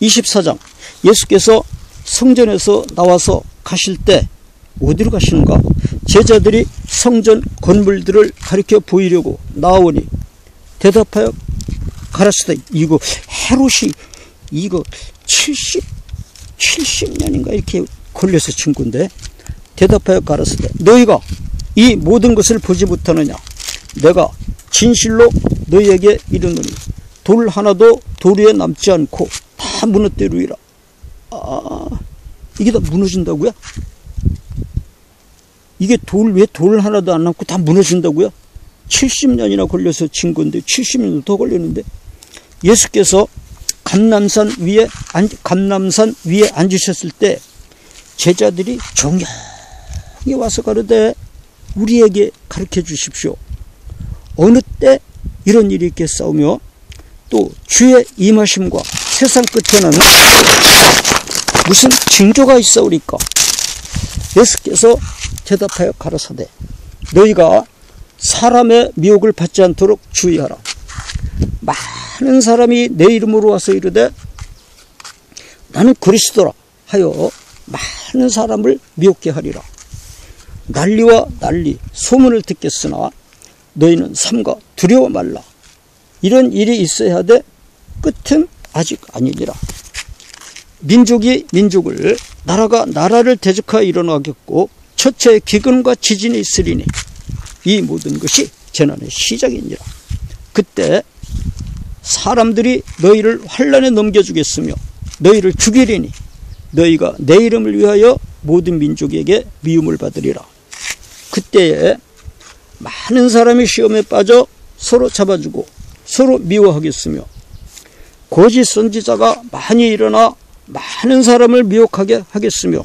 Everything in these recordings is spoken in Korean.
24장 예수께서 성전에서 나와서 가실 때 어디로 가시는가? 제자들이 성전 건물들을 가리켜 보이려고 나오니 대답하여 가라사대. 이거 헤롯이 이거 70년인가 이렇게 걸려서 친 건데, 대답하여 가라사대 너희가 이 모든 것을 보지 못하느냐? 내가 진실로 너희에게 이르노니 돌 하나도 돌 위에 남지 않고 다 무너뜨리리라. 이게 다 무너진다고요? 이게 왜 돌 하나도 안 남고 다 무너진다고요? 70년이나 걸려서 친 건데, 70년 더 걸렸는데, 예수께서 감람산 위에 앉으셨을 때 제자들이 종영히 와서 가르되 우리에게 가르쳐 주십시오. 어느 때 이런 일이 있겠사오며 또 주의 임하심과 세상 끝에는 무슨 징조가 있사오리까? 예수께서 대답하여 가라사대 너희가 사람의 미혹을 받지 않도록 주의하라. 많은 사람이 내 이름으로 와서 이르되 나는 그리스도라 하여 많은 사람을 미혹게 하리라. 난리와 난리 소문을 듣겠으나 너희는 삼가 두려워 말라. 이런 일이 있어야 하되 끝은 아직 아니니라. 민족이 민족을, 나라가 나라를 대적하여 일어나겠고 첫째 기근과 지진이 있으리니 이 모든 것이 재난의 시작이니라. 그때 사람들이 너희를 환난에 넘겨주겠으며 너희를 죽이리니 너희가 내 이름을 위하여 모든 민족에게 미움을 받으리라. 그때에 많은 사람이 시험에 빠져 서로 잡아주고 서로 미워하겠으며 거짓 선지자가 많이 일어나 많은 사람을 미혹하게 하겠으며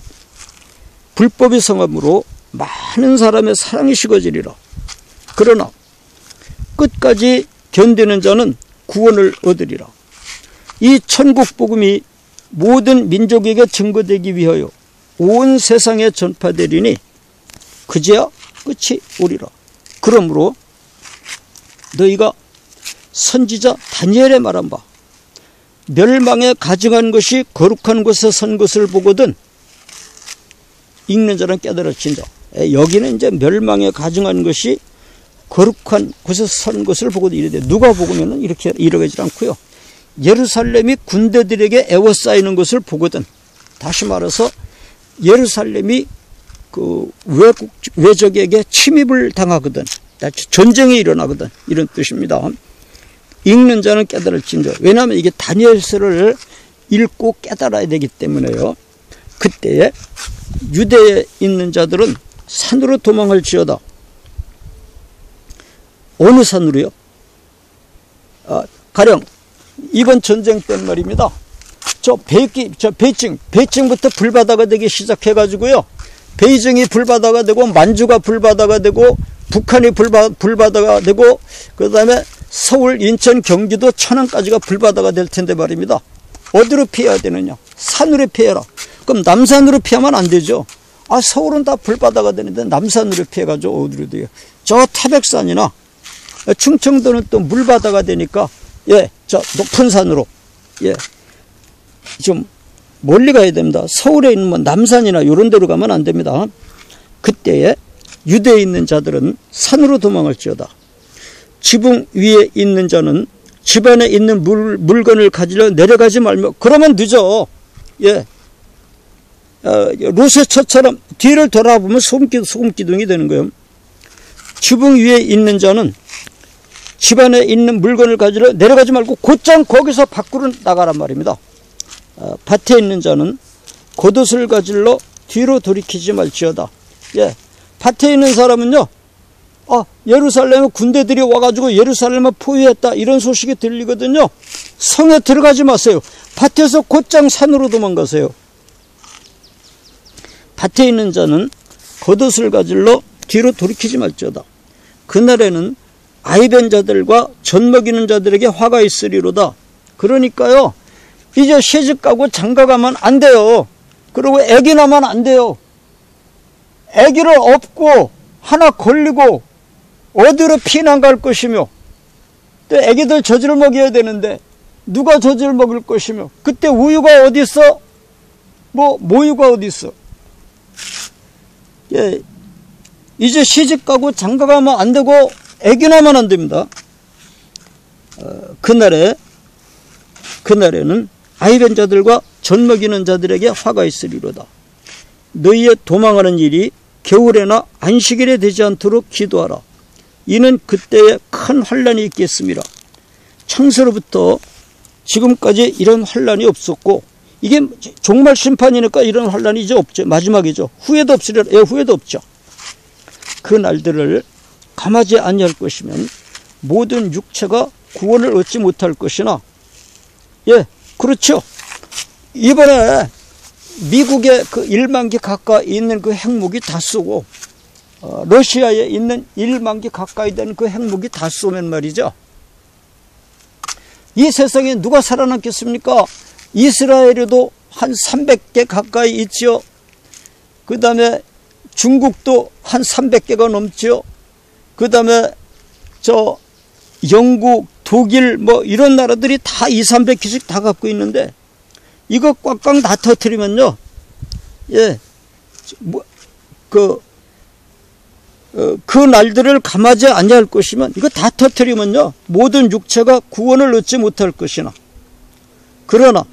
불법의 성함으로 많은 사람의 사랑이 식어지리라. 그러나 끝까지 견디는 자는 구원을 얻으리라. 이 천국 복음이 모든 민족에게 증거되기 위하여 온 세상에 전파되리니 그제야 끝이 오리라. 그러므로 너희가 선지자 다니엘의 말한 바 멸망에 가증한 것이 거룩한 곳에 선 것을 보거든 읽는 자는 깨달을진다. 여기는 이제 멸망에 가증한 것이 거룩한 곳에서 선 것을 보고도 이르되 누가 보고면은 이렇게 이러지 않고요. 예루살렘이 군대들에게 에워싸이는 것을 보거든. 다시 말해서 예루살렘이 그 외적에게 침입을 당하거든. 전쟁이 일어나거든. 이런 뜻입니다. 읽는 자는 깨달을진저. 왜냐하면 이게 다니엘서를 읽고 깨달아야 되기 때문에요. 그때에 유대에 있는 자들은 산으로 도망할지어다. 어느 산으로요? 가령 이번 전쟁 때 말입니다. 베이징부터 불바다가 되기 시작해가지고요. 베이징이 불바다가 되고 만주가 불바다가 되고 북한이 불바다가 되고 그 다음에 서울, 인천, 경기도, 천안까지가 불바다가 될 텐데 말입니다. 어디로 피해야 되느냐? 산으로 피해라. 그럼 남산으로 피하면 안 되죠. 서울은 다 불바다가 되는데 남산으로 피해가지고 어디로 돼요? 저 태백산이나 충청도는 또 물바다가 되니까 저 높은 산으로 좀 멀리 가야 됩니다. 서울에 있는 뭐 남산이나 이런 데로 가면 안 됩니다. 그때에 유대에 있는 자들은 산으로 도망할지어다. 지붕 위에 있는 자는 집안에 있는 물건을 가지려 내려가지 말며. 그러면 늦어. 로세처처럼 뒤를 돌아보면 소금기둥이 되는 거예요. 지붕 위에 있는 자는 집안에 있는 물건을 가지러 내려가지 말고 곧장 거기서 밖으로 나가란 말입니다. 밭에 있는 자는 겉옷을 가지러 뒤로 돌이키지 말지어다. 밭에 있는 사람은요, 예루살렘에 군대들이 와가지고 예루살렘을 포위했다 이런 소식이 들리거든요. 성에 들어가지 마세요. 밭에서 곧장 산으로 도망가세요. 밭에 있는 자는 겉옷을 가지러 뒤로 돌이키지 말지어다. 그날에는 아이벤 자들과 젖 먹이는 자들에게 화가 있으리로다. 그러니까요, 이제 시집 가고 장가 가면 안 돼요. 그리고 애기 낳으면 안 돼요. 애기를 업고 하나 걸리고 어디로 피난 갈 것이며 또 애기들 젖을 먹여야 되는데 누가 젖을 먹을 것이며, 그때 우유가 어디 있어? 모유가 어디 있어? 예, 이제 시집가고 장가가면 안 되고 애기 낳으면 안 됩니다. 그날에는 아이벤 자들과 젖 먹이는 자들에게 화가 있으리로다. 너희의 도망하는 일이 겨울에나 안식일에 되지 않도록 기도하라. 이는 그때에 큰 환란이 있겠습니다. 창세로부터 지금까지 이런 환란이 없었고, 이게 종말 심판이니까 이런 환란이 이제 없죠. 마지막이죠. 후회도 없으리라. 예, 후회도 없죠. 그 날들을 감하지 아니할 것이면 모든 육체가 구원을 얻지 못할 것이나, 예, 그렇죠. 이번에 미국의 그 1만 개 가까이 있는 그 핵무기 다 쏘고, 러시아에 있는 1만 개 가까이 되는 그 핵무기 다 쏘면 말이죠. 이 세상에 누가 살아남겠습니까? 이스라엘에도 한 300개 가까이 있죠. 그 다음에 중국도 한 300개가 넘죠. 그 다음에 영국, 독일 이런 나라들이 다 200~300개씩 다 갖고 있는데, 이거 꽉꽉 다 터뜨리면요, 예, 그 날들을 감하지 아니할 것이면, 이거 다 터뜨리면요, 모든 육체가 구원을 얻지 못할 것이나, 그러나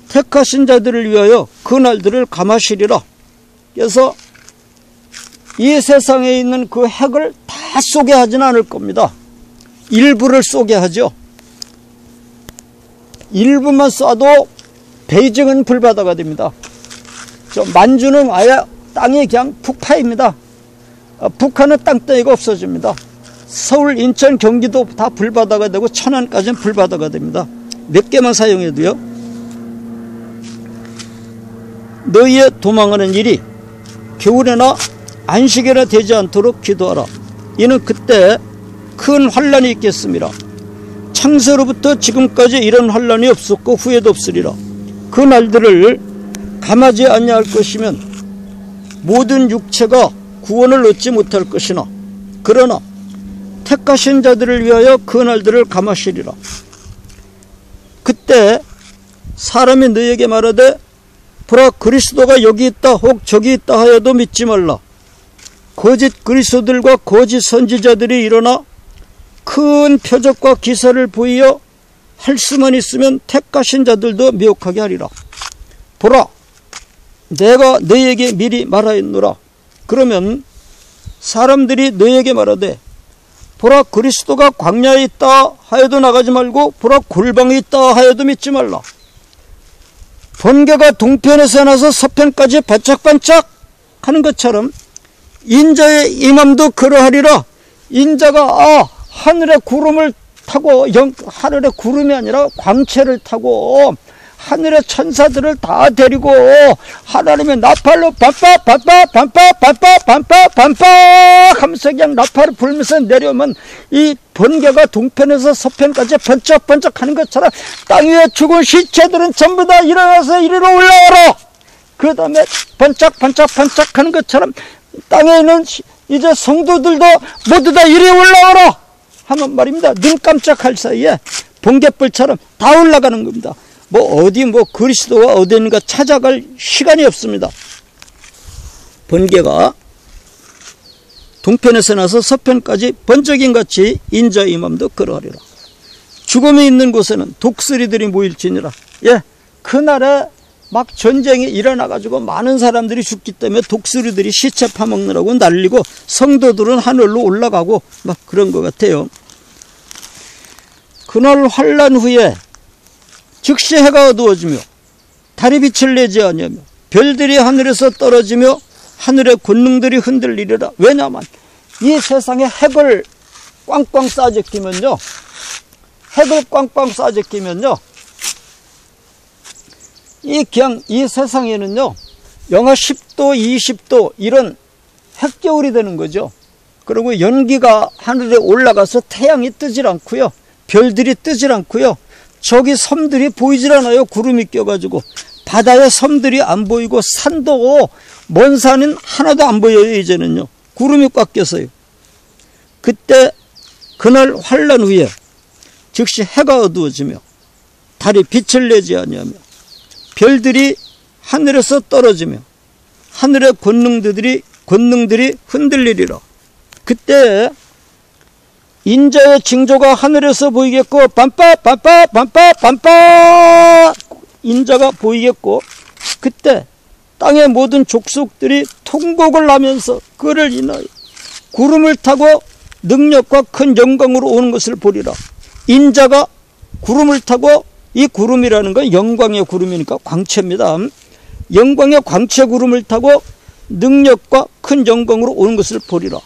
택하신 자들을 위하여 그 날들을 감하시리라. 그래서 이 세상에 있는 그 핵을 다 쏘게 하지는 않을 겁니다. 일부를 쏘게 하죠. 일부만 쏴도 베이징은 불바다가 됩니다. 만주는 아예 땅이 그냥 푹 파입니다. 북한은 땅덩이가 없어집니다. 서울, 인천, 경기도 다 불바다가 되고 천안까지는 불바다가 됩니다. 몇 개만 사용해도요. 너희의 도망하는 일이 겨울에나 안식일에 되지 않도록 기도하라. 이는 그때 큰 환란이 있겠습니다. 창세로부터 지금까지 이런 환란이 없었고 후회도 없으리라. 그 날들을 감하지 아니할 것이면 모든 육체가 구원을 얻지 못할 것이나, 그러나 택하신 자들을 위하여 그 날들을 감하시리라. 그때 사람이 너희에게 말하되 보라 그리스도가 여기 있다 혹 저기 있다 하여도 믿지 말라. 거짓 그리스도들과 거짓 선지자들이 일어나 큰 표적과 기사를 보이어 할 수만 있으면 택하신 자들도 미혹하게 하리라. 보라 내가 너희에게 미리 말하였노라. 그러면 사람들이 너희에게 말하되 보라 그리스도가 광야에 있다 하여도 나가지 말고 보라 골방에 있다 하여도 믿지 말라. 번개가 동편에서 나서 서편까지 반짝반짝 하는 것처럼 인자의 임함도 그러하리라. 인자가 하늘의 구름을 타고, 하늘의 구름이 아니라 광채를 타고 하늘의 천사들을 다 데리고 하나님의 나팔로 반빡 하면서 그냥 나팔을 불면서 내려오면 이 번개가 동편에서 서편까지 번쩍번쩍 하는 것처럼 땅 위에 죽은 시체들은 전부 다 일어나서 이리로 올라와라. 그 다음에 번쩍번쩍 하는 것처럼 땅에 있는 이제 성도들도 모두 다 이리 올라와라 하면 말입니다. 눈 깜짝할 사이에 번개불처럼 다 올라가는 겁니다. 그리스도가 어디 있는가 찾아갈 시간이 없습니다. 번개가 동편에서 나서 서편까지 번쩍인같이 인자 임함도 그러하리라. 죽음이 있는 곳에는 독수리들이 모일지니라. 예, 그날에 막 전쟁이 일어나가지고 많은 사람들이 죽기 때문에 독수리들이 시체 파먹느라고 날리고 성도들은 하늘로 올라가고 막 그런 것 같아요. 그날 환란 후에 즉시 해가 어두워지며 달이 빛을 내지 아니하며 별들이 하늘에서 떨어지며 하늘의 권능들이 흔들리리라. 왜냐하면 이 세상에 핵을 꽝꽝 싸제끼면요, 이 세상에는요 영하 10도 20도 이런 핵겨울이 되는 거죠. 그리고 연기가 하늘에 올라가서 태양이 뜨질 않고요, 별들이 뜨질 않고요, 저기 섬들이 보이질 않아요. 구름이 껴가지고 바다에 섬들이 안 보이고 산도 먼 산은 하나도 안 보여요. 이제는요 구름이 꽉 껴서요. 그때 그날 환란 후에 즉시 해가 어두워지며 달이 빛을 내지 아니하며 별들이 하늘에서 떨어지며 하늘의 권능들이 흔들리리라. 그때 인자의 징조가 하늘에서 보이겠고 반빠 인자가 보이겠고, 그때 땅의 모든 족속들이 통곡을 하면서 그를 인하여 구름을 타고 능력과 큰 영광으로 오는 것을 보리라. 인자가 구름을 타고, 이 구름이라는 건 영광의 구름이니까 광채입니다. 영광의 광채 구름을 타고 능력과 큰 영광으로 오는 것을 보리라.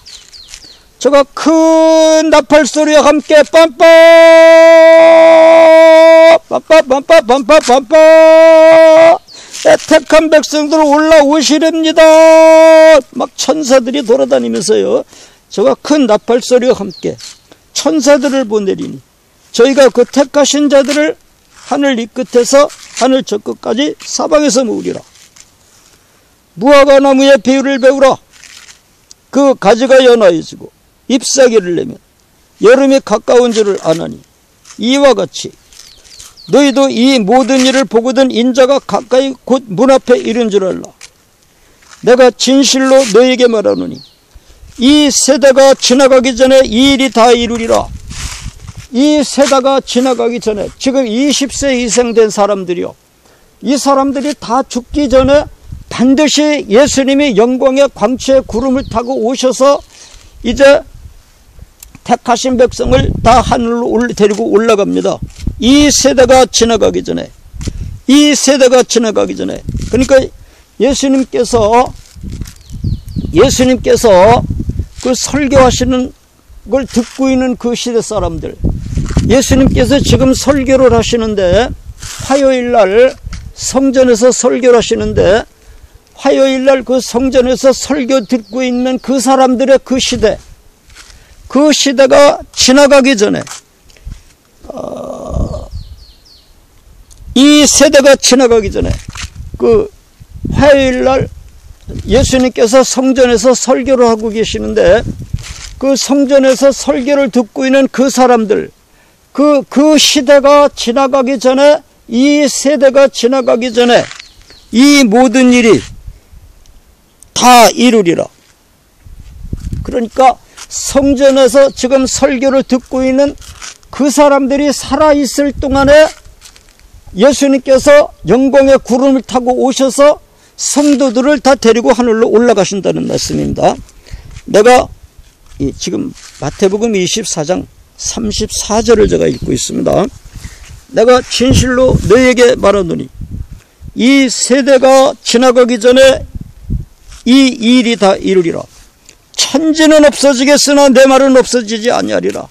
저가 큰 나팔 소리와 함께 빰빰 택한 백성들 올라오시렵니다. 막 천사들이 돌아다니면서요, 저가 큰 나팔 소리와 함께 천사들을 보내리니 저희가 그 택하신 자들을 하늘 이 끝에서 하늘 저 끝까지 사방에서 모으리라. 무화과 나무의 비유를 배우라. 그 가지가 연하여지고 잎사귀를 내면 여름이 가까운 줄을 아나니 이와 같이 너희도 이 모든 일을 보거든 인자가 가까이 곧 문 앞에 이른 줄 알라. 내가 진실로 너희에게 말하노니 이 세대가 지나가기 전에 이 일이 다 이루리라. 이 세대가 지나가기 전에, 지금 20세 이상 된 사람들이요, 이 사람들이 다 죽기 전에 반드시 예수님이 영광의 광채의 구름을 타고 오셔서 이제 택하신 백성을 다 하늘로 데리고 올라갑니다. 이 세대가 지나가기 전에, 그러니까 예수님께서 그 설교하시는 걸 듣고 있는 그 시대 사람들, 예수님께서 지금 설교를 하시는데, 화요일날 성전에서 설교를 하시는데, 화요일날 그 성전에서 설교 듣고 있는 그 사람들의 그 시대, 그 시대가 지나가기 전에, 이 세대가 지나가기 전에, 그 화요일날 예수님께서 성전에서 설교를 하고 계시는데, 그 성전에서 설교를 듣고 있는 그 사람들, 그 시대가 지나가기 전에, 이 세대가 지나가기 전에 이 모든 일이 다 이루리라. 그러니까 성전에서 지금 설교를 듣고 있는 그 사람들이 살아있을 동안에 예수님께서 영광의 구름을 타고 오셔서 성도들을 다 데리고 하늘로 올라가신다는 말씀입니다. 내가 지금 마태복음 24장 34절을 제가 읽고 있습니다. 내가 진실로 너희에게 말하노니 이 세대가 지나가기 전에 이 일이 다 이루리라. 천지는 없어지겠으나 내 말은 없어지지 아니하리라.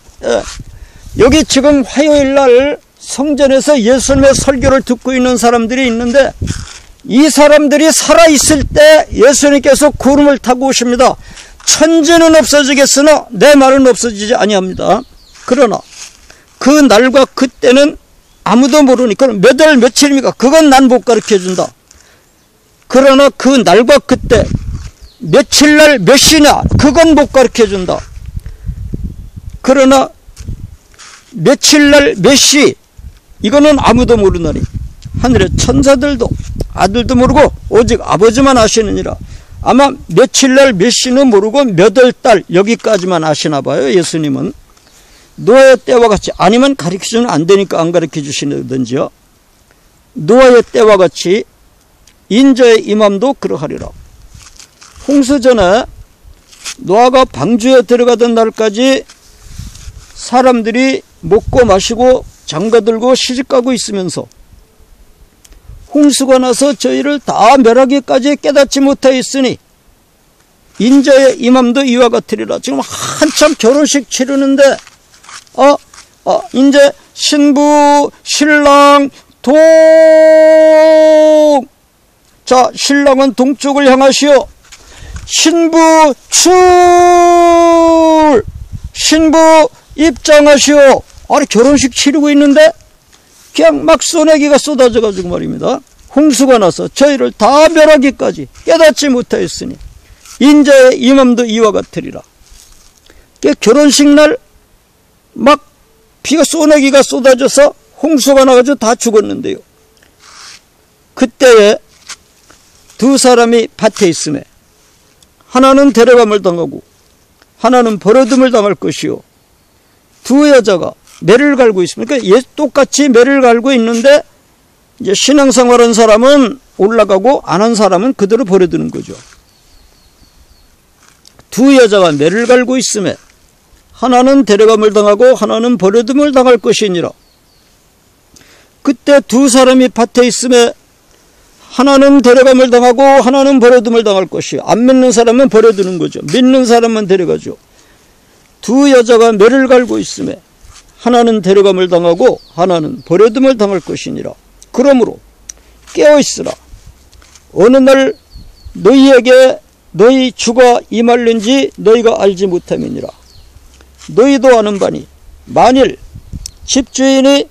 여기 지금 화요일날 성전에서 예수님의 설교를 듣고 있는 사람들이 있는데, 이 사람들이 살아있을 때 예수님께서 구름을 타고 오십니다. 천지는 없어지겠으나 내 말은 없어지지 아니합니다. 그러나 그 날과 그때는 아무도 모르니까 몇 월 며칠입니까? 그건 난 못 가르쳐준다. 그러나 그 날과 그때 며칠날 몇 시냐? 그건 못 가르쳐준다. 그러나 며칠날 몇 시? 이거는 아무도 모르나니 하늘의 천사들도 아들도 모르고 오직 아버지만 아시느니라. 아마 며칠날 몇 시는 모르고 몇 월 달 여기까지만 아시나 봐요. 예수님은 노아의 때와 같이, 아니면 가르쳐주면 안 되니까 안 가르쳐 주시든지요. 노아의 때와 같이 인자의 임함도 그러하리라. 홍수 전에 노아가 방주에 들어가던 날까지 사람들이 먹고 마시고 장가들고 시집가고 있으면서 홍수가 나서 저희를 다 멸하기까지 깨닫지 못하였으니 인자의 임함도 이와 같으리라. 지금 한참 결혼식 치르는데 이제 신부 신랑 동, 자 신랑은 동쪽을 향하시오. 신부 출, 신부 입장하시오. 아니 결혼식 치르고 있는데 그냥 막 소나기가 쏟아져 가지고 말입니다. 홍수가 나서 저희를 다 멸하기까지 깨닫지 못하였으니 인자의 임함도 이와 같으리라. 결혼식 날 막 비가 소나기가 쏟아져서 홍수가 나가지고 다 죽었는데요. 그때에 두 사람이 밭에 있음에 하나는 데려감을 당하고 하나는 버려둠을 당할 것이요. 두 여자가 매를 갈고 있습니다. 그러니까 똑같이 매를 갈고 있는데 이제 신앙생활한 사람은 올라가고 안 한 사람은 그대로 버려두는 거죠. 두 여자가 매를 갈고 있음에 하나는 데려감을 당하고 하나는 버려둠을 당할 것이니라. 그때 두 사람이 밭에 있음에 하나는 데려감을 당하고 하나는 버려둠을 당할 것이요. 안 믿는 사람은 버려두는 거죠. 믿는 사람만 데려가죠. 두 여자가 매를 갈고 있음에 하나는 데려감을 당하고 하나는 버려둠을 당할 것이니라. 그러므로 깨어있으라. 어느 날 너희에게 너희 주가 임할는지 너희가 알지 못함이니라. 너희도 아는 바니 만일 집주인이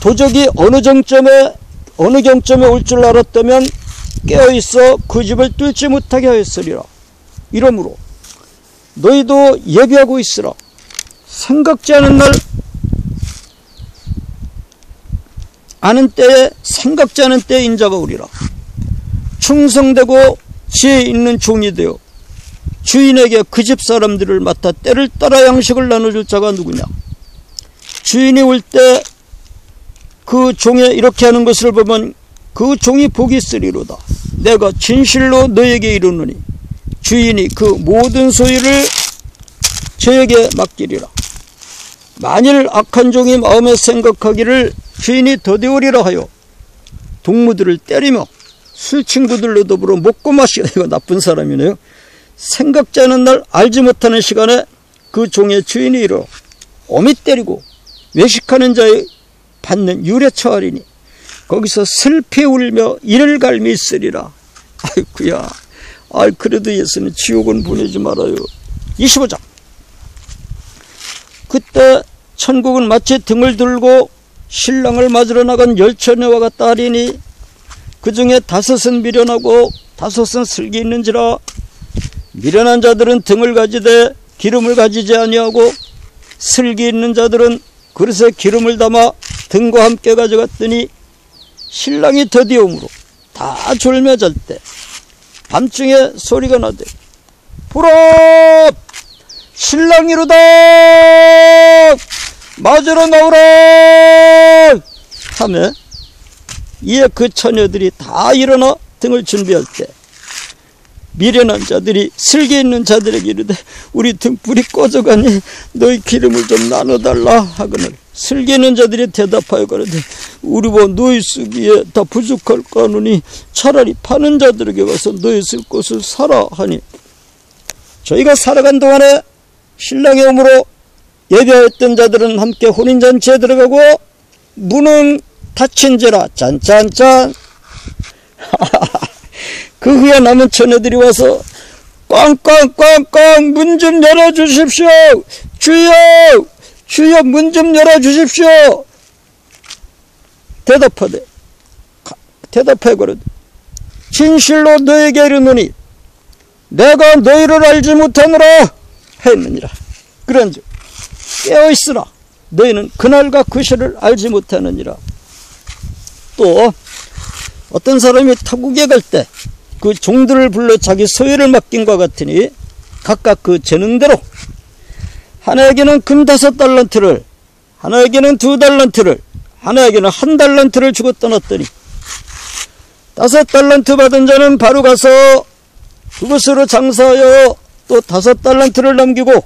도적이 어느 경점에 올 줄 알았다면 깨어있어 그 집을 뚫지 못하게 하였으리라. 이러므로 너희도 예비하고 있으라. 생각지 않은 날 생각지 않은 때에 인자가 오리라. 충성되고 지혜 있는 종이 되어 주인에게 그 집 사람들을 맡아 때를 따라 양식을 나눠줄 자가 누구냐. 주인이 올 때 그 종에 이렇게 하는 것을 보면 그 종이 복이 있으리로다. 내가 진실로 너에게 이르노니 주인이 그 모든 소유를 저에게 맡기리라. 만일 악한 종이 마음에 생각하기를 주인이 더디오리라 하여 동무들을 때리며 술 친구들로 더불어 먹고 마시고, 이거 나쁜 사람이네요. 생각지 않은 날 알지 못하는 시간에 그 종의 주인이 이르러 어미 때리고 외식하는 자의 받는 유래 처하리니 거기서 슬피 울며 이를 갈미 있으리라. 아이쿠야. 그래도 예수는 지옥은 보내지 말아요. 25장. 그때 천국은 마치 등을 들고 신랑을 맞으러 나간 열처녀와 같다 하리니 그 중에 5은 미련하고 5은 슬기 있는지라. 미련한 자들은 등을 가지되 기름을 가지지 아니하고 슬기 있는 자들은 그릇에 기름을 담아 등과 함께 가져갔더니 신랑이 더디오므로 다 졸며 잘 때 밤중에 소리가 나되 보라 신랑이로다 맞으러 나오라 하며 이에 그 처녀들이 다 일어나 등을 준비할 때 미련한 자들이 슬기 있는 자들에게 이르되 우리 등불이 꺼져가니 너희 기름을 좀 나눠달라 하거늘 슬기 있는 자들이 대답하여 가로되 우리와 너희 쓰기에 다 부족할까 하노니 차라리 파는 자들에게 가서 너희 쓸 것을 사라 하니 저희가 살아간 동안에 신랑의 오므로 예배하였던 자들은 함께 혼인잔치에 들어가고 문은 닫힌지라 짠짠짠. 그 후에 남은 처녀들이 와서 꽝꽝꽝꽝 문 좀 열어주십시오. 주여 주여 문 좀 열어주십시오. 대답하여 가로되 진실로 너에게 이르노니 내가 너희를 알지 못하노라 했느니라. 그런즉 깨어있으라. 너희는 그날과 그 시를 알지 못하느니라. 또 어떤 사람이 타국에 갈 때 그 종들을 불러 자기 소유를 맡긴 것 같으니 각각 그 재능대로 하나에게는 금 5달란트를 하나에게는 2달란트를 하나에게는 1달란트를 주고 떠났더니 5달란트 받은 자는 바로 가서 그것으로 장사하여 또 5달란트를 남기고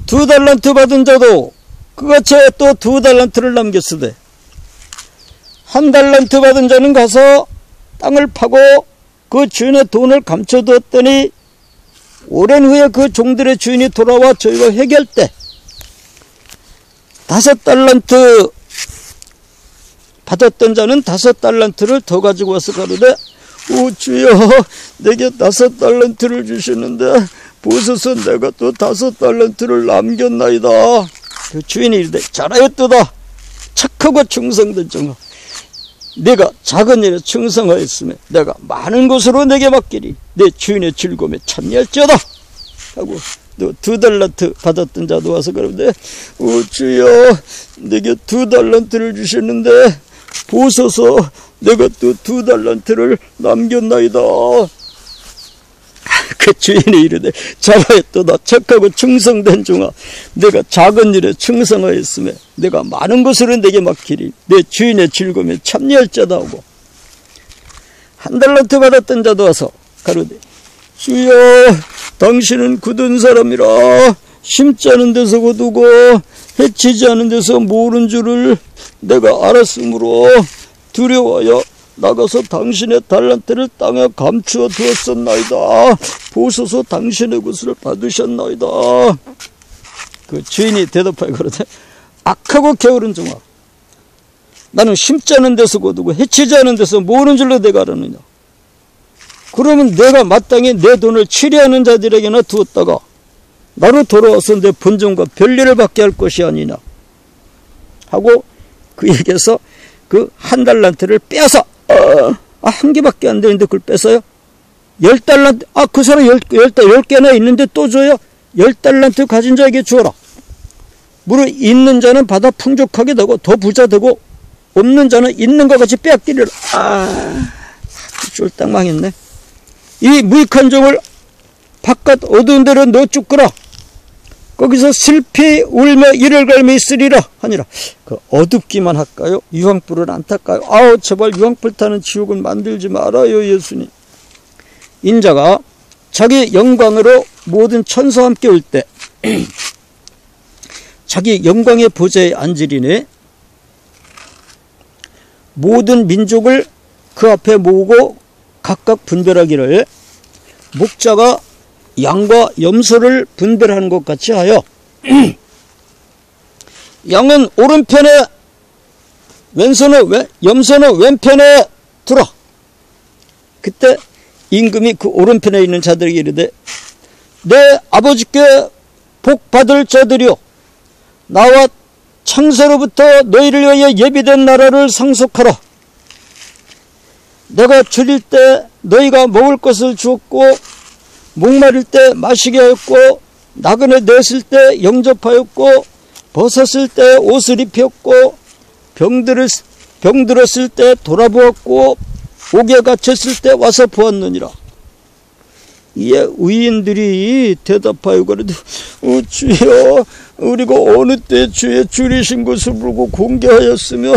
2달란트 받은 자도 그같이 또 2달란트를 남겼으되 1달란트 받은 자는 가서 땅을 파고 그 주인의 돈을 감춰두었더니 오랜 후에 그 종들의 주인이 돌아와 저희가 회개할 때 5달란트 받았던 자는 5달란트를 더 가지고 와서 가로되 오 주여 내게 5달란트를 주시는데 보소서 내가 또 5달란트를 남겼나이다. 그 주인이 이르되 잘하였도다 착하고 충성된 종아 내가 작은 일에 충성하였으며 내가 많은 것으로 내게 맡기리 내 주인의 즐거움에 참여할지어다 하고 또 2달란트 받았던 자도 와서 그러는데 주여 내게 2달란트를 주셨는데 보소서 내가 또 2달란트를 남겼나이다. 그 주인이 이르되 자라였도다 착하고 충성된 종아 내가 작은 일에 충성하였으며 내가 많은 것으로 내게 맡기리 내 주인의 즐거움에 참여할 자다 하고 1달란트 받았던 자도 와서 가로되 주여 당신은 굳은 사람이라 심지 않은 데서 거두고 해치지 않은 데서 모른 줄을 내가 알았으므로 두려워하여 나가서 당신의 달란트를 땅에 감추어 두었었나이다. 보소서 당신의 것을 받으셨나이다. 그 주인이 대답하여 그러되 악하고 게으른 종아 나는 심지 않은 데서 거두고 해치지 않은 데서 모른 줄로 내가 알았느냐. 그러면 내가 마땅히 내 돈을 치리하는 자들에게나 두었다가 나로 돌아와서 내 본전과 별일을 받게 할 것이 아니냐 하고 그에게서 그 1달란트를 빼앗아 한 개밖에 안 되는데 그걸 뺏어요? 10달란트 그 사람 10개나 있는데 또 줘요? 10달란트 가진 자에게 주어라. 무릇 있는 자는 받아 풍족하게 되고 더 부자 되고 없는 자는 있는 것 같이 빼앗기리라. 쫄딱 망했네. 이 무익한 종을 바깥 어두운 데로 넣어 쫓거라. 거기서 슬피 울며 이를 갈며 있으리라 하니라. 그 어둡기만 할까요? 유황불을 안 탈까요? 제발 유황불 타는 지옥은 만들지 말아요 예수님. 인자가 자기 영광으로 모든 천사와 함께 올 때 자기 영광의 보좌에 앉으리니 모든 민족을 그 앞에 모으고 각각 분별하기를 목자가 양과 염소를 분별하는 것 같이 하여 양은 오른편에 염소는 왼편에 두라. 그때 임금이 그 오른편에 있는 자들에게 이르되 내 아버지께 복 받을 자들이여 나와 창세로부터 너희를 위하여 예비된 나라를 상속하라. 내가 줄일 때 너희가 먹을 것을 주었고 목마를 때 마시게 하였고 나그네 냈을 때 영접하였고 벗었을 때 옷을 입혔고 병들었을 때 돌아보았고 옥에 갇혔을 때 와서 보았느니라. 이에 의인들이 대답하여 그러되 주여 우리가 어느 때 주의 줄이신 것을 보고 공개하였으며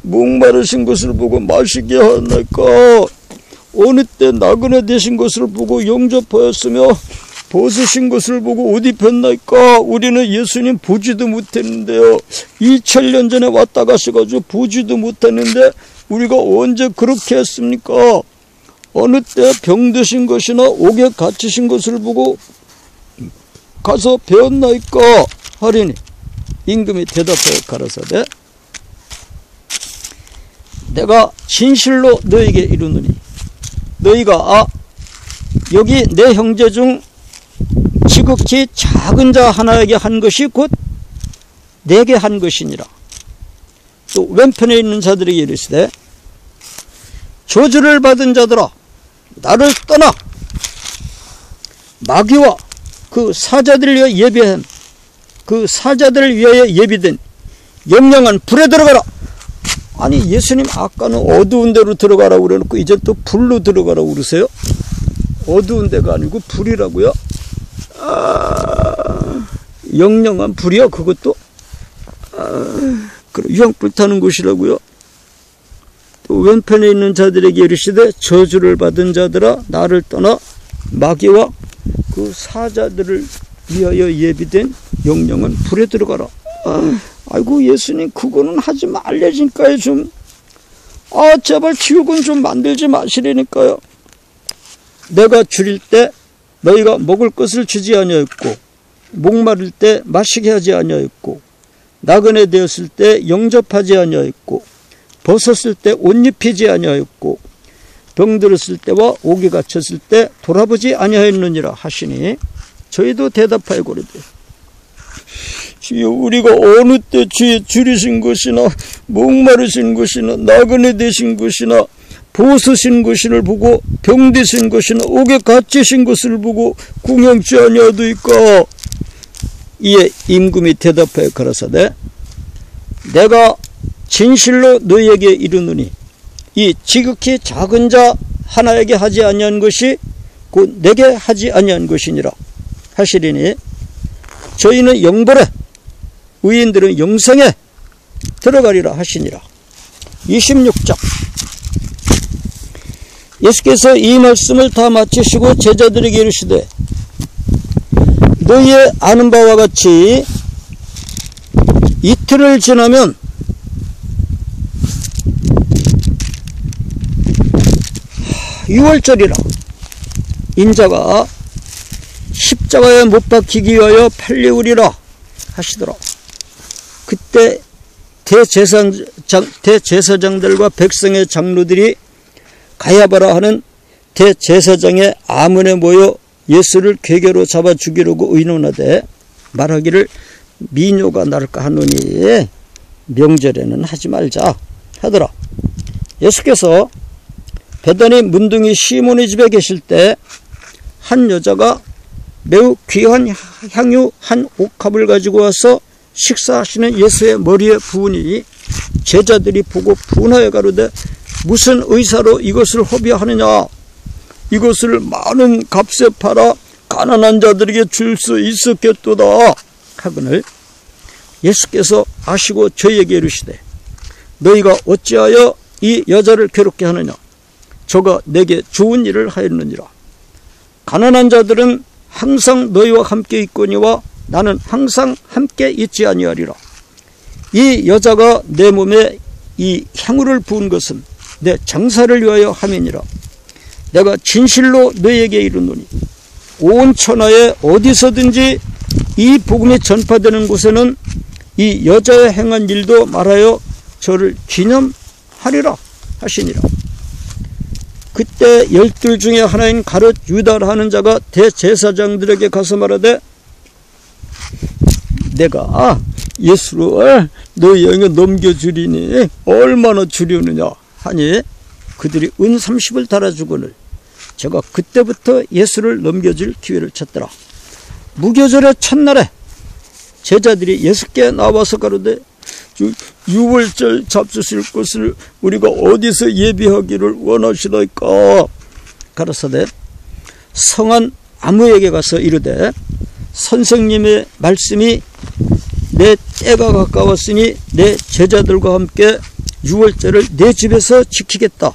목마르신 것을 보고 마시게 하였나이까. 어느 때 나그네 되신 것을 보고 영접하였으며 벗으신 것을 보고 옷 입혔나이까. 우리는 예수님 보지도 못했는데요. 2000년 전에 왔다 가셔가지고 보지도 못했는데 우리가 언제 그렇게 했습니까? 어느 때 병드신 것이나 옥에 갇히신 것을 보고 가서 배웠나이까 하리니 임금이 대답하여 가라사대 내가 진실로 너에게 이르노니 너희가 여기 내 형제 중 지극히 작은 자 하나에게 한 것이 곧 내게 한 것이니라. 또 왼편에 있는 자들에게 이르시되 저주를 받은 자들아 나를 떠나 마귀와 그 사자들을 위하여 예비한 그 사자들을 위하여 예비된 영영한 불에 들어가라. 아니 예수님 아까는 어두운 데로 들어가라고 그래놓고 이제 또 불로 들어가라고 그러세요? 어두운 데가 아니고 불이라고요? 영영한 불이요? 그것도? 유황불 타는 곳이라고요? 또 왼편에 있는 자들에게 이르시되 저주를 받은 자들아 나를 떠나 마귀와 그 사자들을 위하여 예비된 영영한 불에 들어가라. 아이고 예수님 그거는 하지 말래니까요. 좀 제발 지옥은 좀 만들지 마시라니까요. 내가 줄일 때 너희가 먹을 것을 주지 아니하였고 목마를 때 마시게 하지 아니하였고 나그네 되었을 때 영접하지 아니하였고 벗었을 때 옷 입히지 아니하였고 병들었을 때와 옥에 갇혔을 때 돌아보지 아니하였느니라 하시니 저희도 대답하여 고르되 주여 우리가 어느 때 주의 줄이신 것이나 목마르신 것이나 나그네 되신 것이나 보수신 것을 보고 병드신 것이나 옥에 갇히신 것을 보고 궁영치 아니하도이까. 이에 임금이 대답하여 가라사대 내가 진실로 너희에게 이르노니 이 지극히 작은 자 하나에게 하지 아니한 것이 곧 내게 하지 아니한 것이니라 하시리니 저희는 영벌에 의인들은 영생에 들어가리라 하시니라. 26장 예수께서 이 말씀을 다 마치시고 제자들에게 이르시되 너희의 아는 바와 같이 이틀을 지나면 유월절이라 인자가 십자가에 못 박히기 위하여 팔리우리라 하시더라. 그때 대제사장들과 백성의 장로들이 가야바라 하는 대제사장의 아문에 모여 예수를 궤계로 잡아 죽이려고 의논하되 말하기를 미뇨가 날까 하노니 명절에는 하지 말자 하더라. 예수께서 베다니 문둥이 시몬의 집에 계실 때 한 여자가 매우 귀한 향유 한 옥합을 가지고 와서 식사하시는 예수의 머리에 부으니 제자들이 보고 분하여 가로되 무슨 의사로 이것을 허비하느냐. 이것을 많은 값에 팔아 가난한 자들에게 줄 수 있었겠도다 하거늘 예수께서 아시고 저희에게 이르시되 너희가 어찌하여 이 여자를 괴롭게 하느냐. 저가 내게 좋은 일을 하였느니라. 가난한 자들은 항상 너희와 함께 있거니와 나는 항상 함께 있지 아니하리라. 이 여자가 내 몸에 이 향유를 부은 것은 내 장사를 위하여 함이니라. 내가 진실로 너희에게 이르노니 온 천하에 어디서든지 이 복음이 전파되는 곳에는 이 여자의 행한 일도 말하여 저를 기념하리라 하시니라. 그때 12 중에 하나인 가룟 유다라 하는 자가 대제사장들에게 가서 말하되 내가 예수를 너희에게 넘겨주리니 얼마나 주려느냐 하니 그들이 은 30을 달아주거늘 제가 그때부터 예수를 넘겨줄 기회를 찾더라. 무교절의 첫날에 제자들이 예수께 나와서 가로되 유월절 잡수실 것을 우리가 어디서 예비하기를 원하시나이까. 가라사대 성한 아무에게 가서 이르되 선생님의 말씀이 내 때가 가까웠으니 내 제자들과 함께 유월절을 내 집에서 지키겠다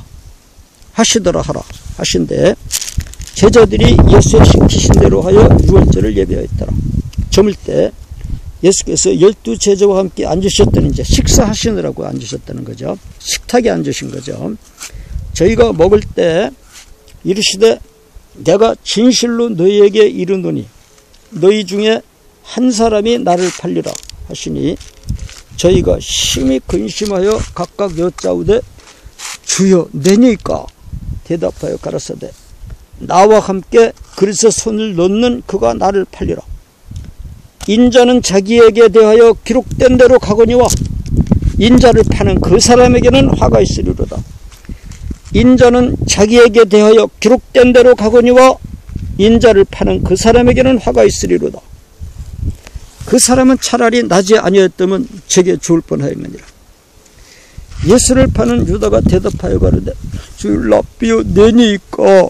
하시더라 하라 하신대 제자들이 예수의 시키신 대로 하여 유월절을 예배하였더라. 저물 때 예수께서 12 제자와 함께 앉으셨다는 이제 식사하시느라고 앉으셨다는 거죠. 식탁에 앉으신 거죠. 저희가 먹을 때 이르시되 내가 진실로 너희에게 이르노니 너희 중에 한 사람이 나를 팔리라 하시니 저희가 심히 근심하여 각각 여짜오되 주여 내니까 대답하여 가라사대 나와 함께 그릇에 손을 넣는 그가 나를 팔리라. 인자는 자기에게 대하여 기록된 대로 가거니와 인자를 파는 그 사람에게는 화가 있으리로다. 인자는 자기에게 대하여 기록된 대로 가거니와 인자를 파는 그 사람에게는 화가 있으리로다. 그 사람은 차라리 나지 아니었다면 제게 죽을 뻔하였느니라. 예수를 파는 유다가 대답하여 가로되 주 랍비여 내니까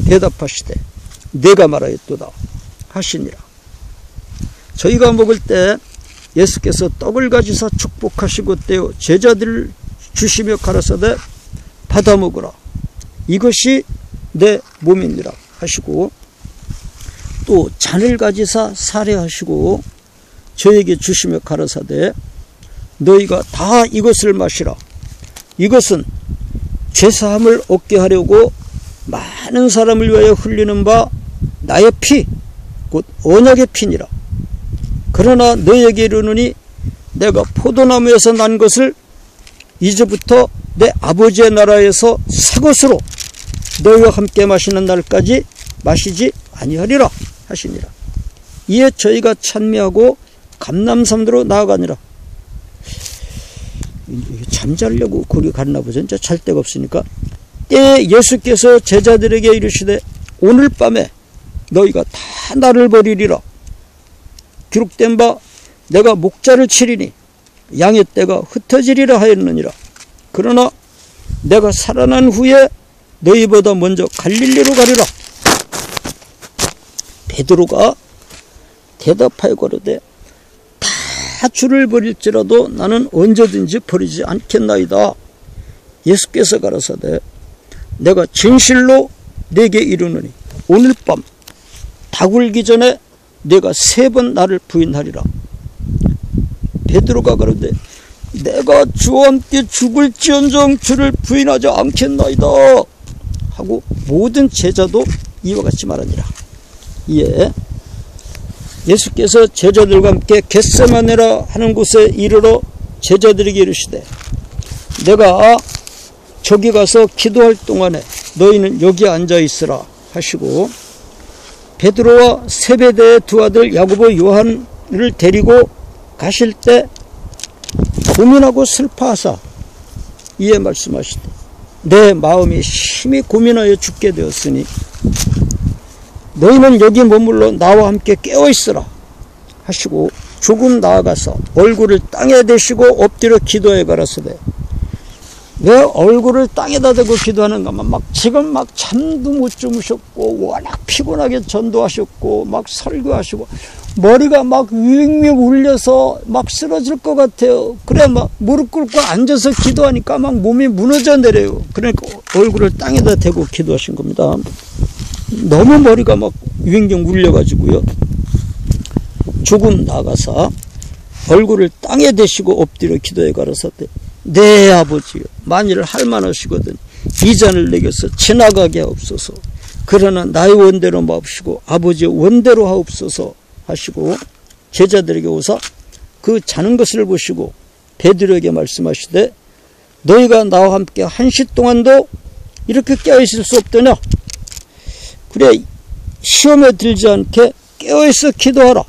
대답하시되 내가 말하였도다 하시니라. 저희가 먹을 때 예수께서 떡을 가지사 축복하시고 떼어 제자들을 주시며 가라사대 받아 먹으라 이것이 내 몸이니라 하시고 또 잔을 가지사 사례하시고 저에게 주시며 가라사대 너희가 다 이것을 마시라. 이것은 죄사함을 얻게 하려고 많은 사람을 위하여 흘리는 바 나의 피 곧 언약의 피니라. 그러나 너희에게 이르노니 내가 포도나무에서 난 것을 이제부터 내 아버지의 나라에서 새 것으로 너희와 함께 마시는 날까지 마시지 아니하리라 하시니라. 이에 저희가 찬미하고 감람산으로 나아가니라. 잠자려고 거기 갔나 보죠. 이제 잘 데가 없으니까. 때에 예수께서 제자들에게 이르시되 오늘 밤에 너희가 다 나를 버리리라. 기록된 바 내가 목자를 치리니 양의 떼가 흩어지리라 하였느니라. 그러나 내가 살아난 후에 너희보다 먼저 갈릴리로 가리라. 베드로가 대답하여 가로되 다 주를 버릴지라도 나는 언제든지 버리지 않겠나이다. 예수께서 가라사대 내가 진실로 네게 이르노니 오늘 밤 다굴기 전에 내가 3번 나를 부인하리라. 베드로가 가로되 내가 주와 함께 죽을지언정 주를 부인하지 않겠나이다 하고 모든 제자도 이와 같이 말하니라. 이에 예수께서 제자들과 함께 겟세마네라 하는 곳에 이르러 제자들에게 이르시되 내가 저기 가서 기도할 동안에 너희는 여기 앉아 있으라 하시고 베드로와 세베대의 2 아들 야고보 요한을 데리고 가실 때 고민하고 슬퍼하사 이에 말씀하시되 내 마음이 심히 고민하여 죽게 되었으니 너희는 여기 머물러 나와 함께 깨어있으라 하시고 조금 나아가서 얼굴을 땅에 대시고 엎드려 기도해 가라사대 왜 얼굴을 땅에다 대고 기도하는가 막 지금 막 잠도 못 주무셨고 워낙 피곤하게 전도하셨고 막 설교하시고 머리가 막 윙윙 울려서 막 쓰러질 것 같아요. 그래 막 무릎 꿇고 앉아서 기도하니까 막 몸이 무너져 내려요. 그러니까 얼굴을 땅에다 대고 기도하신 겁니다. 너무 머리가 막 윙윙 울려가지고요. 조금 나가서 얼굴을 땅에 대시고 엎드려 기도해 가라사대 네 아버지요 만일 할만하시거든 이 잔을 내게서 지나가게 하옵소서. 그러나 나의 원대로 마옵시고 아버지의 원대로 하옵소서 하시고 제자들에게 오사 그 자는 것을 보시고 베드로에게 말씀하시되 너희가 나와 함께 1시 동안도 이렇게 깨어있을 수 없더냐. 그래 시험에 들지 않게 깨어있어 기도하라.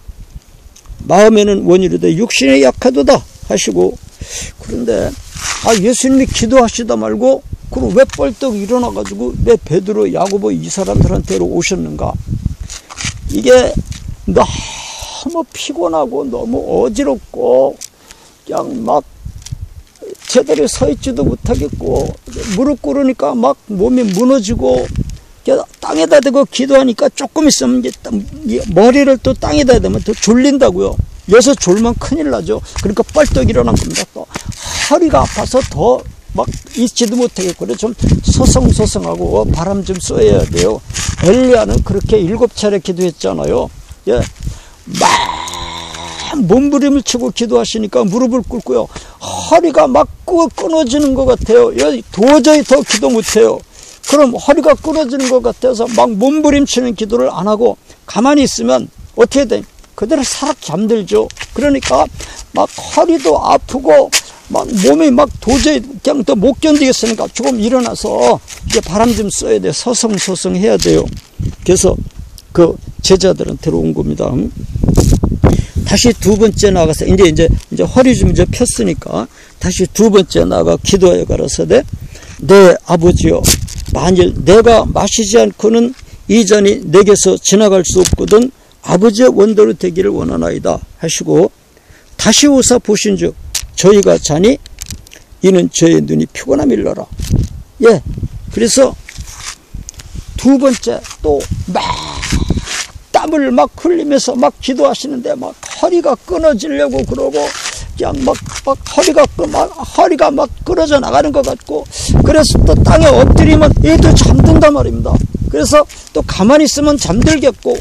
마음에는 원이로되 육신이 약하도다 하시고 그런데 예수님이 기도하시다 말고 그럼 왜 벌떡 일어나가지고 내 베드로 야고보 이 사람들한테로 오셨는가. 이게 너무 피곤하고 너무 어지럽고 그냥 막 제대로 서 있지도 못하겠고 무릎 꿇으니까 막 몸이 무너지고 땅에다 대고 기도하니까 조금 있으면 이제 머리를 또 땅에다 대면 더 졸린다고요. 여기서 졸면 큰일 나죠. 그러니까 뻘떡 일어난 겁니다. 또 허리가 아파서 더 막 있지도 못하겠고 그래 좀 서성서성하고 바람 좀 쐬야 돼요. 엘리야는 그렇게 7차례 기도했잖아요. 예, 막 몸부림을 치고 기도하시니까 무릎을 꿇고요. 허리가 막 끊어지는 것 같아요. 도저히 더 기도 못해요. 그럼 허리가 끊어지는 것 같아서 막 몸부림치는 기도를 안 하고 가만히 있으면 어떻게 돼? 그대로 사락 잠들죠. 그러니까 막 허리도 아프고 막 몸이 막 도저히 그냥 더 못 견디겠으니까 조금 일어나서 이제 바람 좀 쐬야 돼. 서성서성 해야 돼요. 그래서 그 제자들은 들어온 겁니다. 다시 2번째 나가서 이제 허리 좀 이제 폈으니까 다시 2번째 나가 기도하여 가라사대 내 아버지여 만일 내가 마시지 않고는 이 잔이 내게서 지나갈 수 없거든 아버지의 원대로 되기를 원하나이다 하시고 다시 오사 보신즉 저희가 자니 이는 저의 눈이 피곤함일러라. 예, 그래서 2번째 또 막 땀을 막 흘리면서 막 기도하시는데 막 허리가 끊어지려고 그러고 그냥 막 허리가 막 끊어져 나가는 것 같고 그래서 또 땅에 엎드리면 얘도 잠든단 말입니다. 그래서 또 가만히 있으면 잠들겠고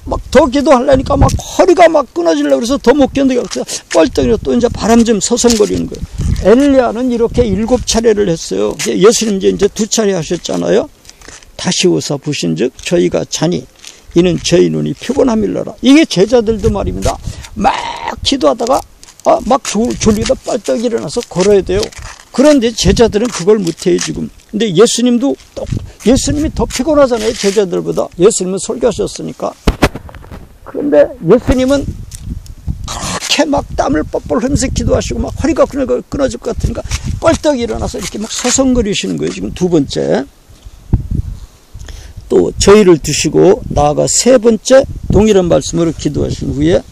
막 더 기도하려니까 막 허리가 막 끊어지려고 그래서 더 못 견디고 그래서 뻘떡이로 또 이제 바람 좀 서성거리는 거예요. 엘리야는 이렇게 7차례를 했어요. 예수님 이제 2차례 하셨잖아요. 다시 오사 보신즉 저희가 자니 이는 저희 눈이 피곤함일러라. 이게 제자들도 말입니다. 막 기도하다가 막 졸리다 뻘떡 일어나서 걸어야 돼요. 그런데 제자들은 그걸 못해요 지금. 근데 예수님이 더 피곤하잖아요 제자들보다. 예수님은 설교하셨으니까. 그런데 예수님은 그렇게 그렇게 막 땀을 뻘뻘 흘리면서 기도하시고 막 허리가 끊어질 것 같으니까 뻘떡 일어나서 이렇게 막 서성거리시는 거예요. 지금 두 번째. 또 저희를 두시고 나아가 세 번째 동일한 말씀으로 기도하신 후에